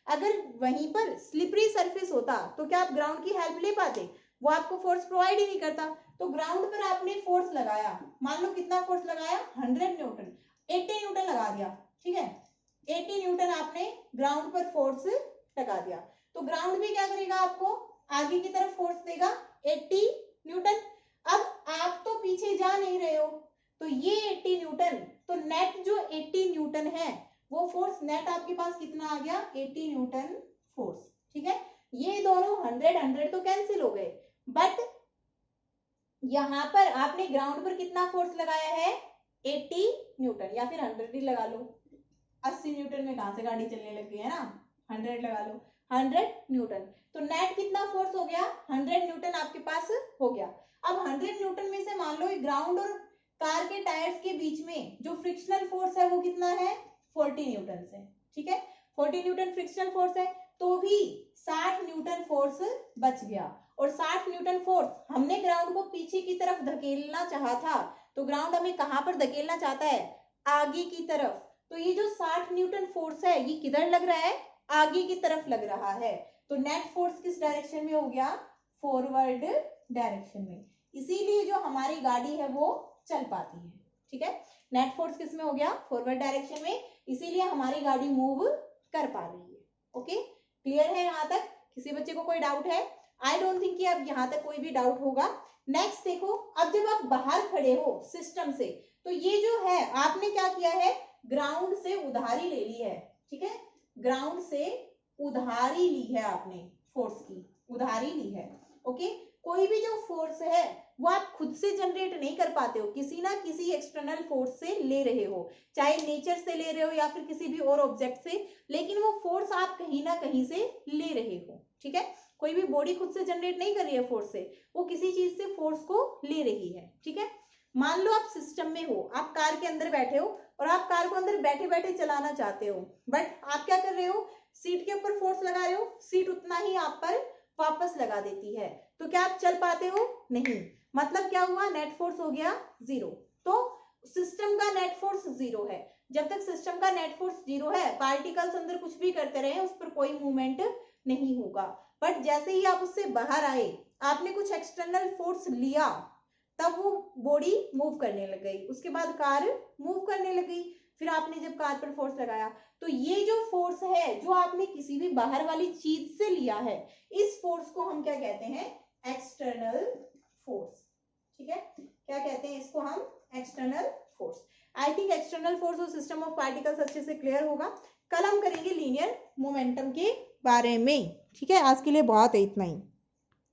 अगर वहीं पर स्लिपरी सरफेस होता तो क्या आप ग्राउंड की हेल्प ले पाते, वो आपको फोर्स प्रोवाइड ही नहीं करता। तो ग्राउंड पर आपने फोर्स लगाया, मान लो कितना फोर्स लगाया, 100 न्यूटन, 80 न्यूटन लगा दिया, ठीक है, 80 न्यूटन आपने ग्राउंड पर फोर्स लगा दिया, तो ग्राउंड भी क्या करेगा, आपको आगे की तरफ फोर्स देगा 80 न्यूटन। अब आप तो पीछे जा नहीं रहे हो, तो ये 80 न्यूटन, तो नेट जो 80 न्यूटन है वो फोर्स नेट आपके पास कितना आ गया, 80 न्यूटन फोर्स, ठीक है। ये दोनों 100 तो कैंसिल हो गए, बट यहां पर आपने ग्राउंड पर कितना फोर्स लगाया है, 80 न्यूटन, या फिर 100 ही लगा लो, 80 न्यूटन में कहां से गाड़ी चलने लग गई है ना, 100 लगा लो, 100 न्यूटन, तो नेट कितना फोर्स हो गया, 100 न्यूटन आपके पास हो गया। अब 100 न्यूटन में से मान लो ग्राउंड और कार के टायर्स के बीच में जो फ्रिक्शनल फोर्स है वो कितना है, 40 न्यूटन से, ठीक है, 40 न्यूटन फ्रिक्शनल फोर्स है, तो भी 60 न्यूटन फोर्स बच गया। और 60 न्यूटन फोर्स, हमने ग्राउंड को पीछे की तरफ धकेलना चाहा था, तो ग्राउंड हमें कहां पर धकेलना चाहता है, आगे की तरफ, तो ये जो 60 न्यूटन फोर्स है ये किधर लग रहा है, आगे की तरफ लग रहा है, तो नेट फोर्स किस डायरेक्शन में हो गया, फॉरवर्ड डायरेक्शन में, इसीलिए जो हमारी गाड़ी है वो चल पाती है, ठीक है। नेट फोर्स किस में हो गया, फॉरवर्ड डायरेक्शन में, इसीलिए हमारी गाड़ी मूव कर पा रही है। ओके, क्लियर है यहाँ तक, किसी बच्चे को कोई डाउट है, आई डोंट थिंक कि अब यहाँ तक कोई भी डाउट होगा। नेक्स्ट देखो, अब जब आप बाहर खड़े हो सिस्टम से, तो ये जो है आपने क्या किया है, ग्राउंड से उधारी ले ली है, ठीक है, ग्राउंड से उधारी ली है आपने, फोर्स की उधारी ली है। ओके, कोई भी जो फोर्स है वो आप खुद से जनरेट नहीं कर पाते हो, किसी ना किसी एक्सटर्नल फोर्स से ले रहे हो, चाहे नेचर से ले रहे हो या फिर किसी भी और ऑब्जेक्ट से, लेकिन वो फोर्स आप कहीं ना कहीं से ले रहे हो, ठीक है। कोई भी बॉडी खुद से जनरेट नहीं कर रही है फोर्स से, वो किसी चीज से फोर्स को ले रही है, ठीक है। मान लो आप सिस्टम में हो, आप कार के अंदर बैठे हो और आप कार को अंदर बैठे बैठे चलाना चाहते हो, बट आप क्या कर रहे हो, सीट के ऊपर फोर्स लगा रहे हो, सीट उतना ही आप पर वापस लगा देती है, तो क्या आप चल पाते हो, नहीं, मतलब क्या हुआ, नेट फोर्स हो गया 0। तो सिस्टम का नेट फोर्स 0 है, जब तक सिस्टम का नेट फोर्स 0 है, पार्टिकल्स अंदर कुछ भी करते रहे उस पर कोई मूवमेंट नहीं होगा। बट जैसे ही आप उससे बाहर आए, आपने कुछ एक्सटर्नल फोर्स लिया, तब वो बॉडी मूव करने लग गई, उसके बाद कार मूव करने लग गई, फिर आपने जब कार पर फोर्स लगाया, तो ये जो फोर्स है जो आपने किसी भी बाहर वाली चीज से लिया है, इस फोर्स को हम क्या कहते हैं, एक्सटर्नल फोर्स, ठीक है, क्या कहते हैं इसको हम, external force. I think external force और सिस्टम ऑफ पार्टिकल्स अच्छे से क्लियर होगा। कल हम करेंगे लीनियर मोमेंटम के बारे में, ठीक है। आज के लिए बहुत है, इतना ही।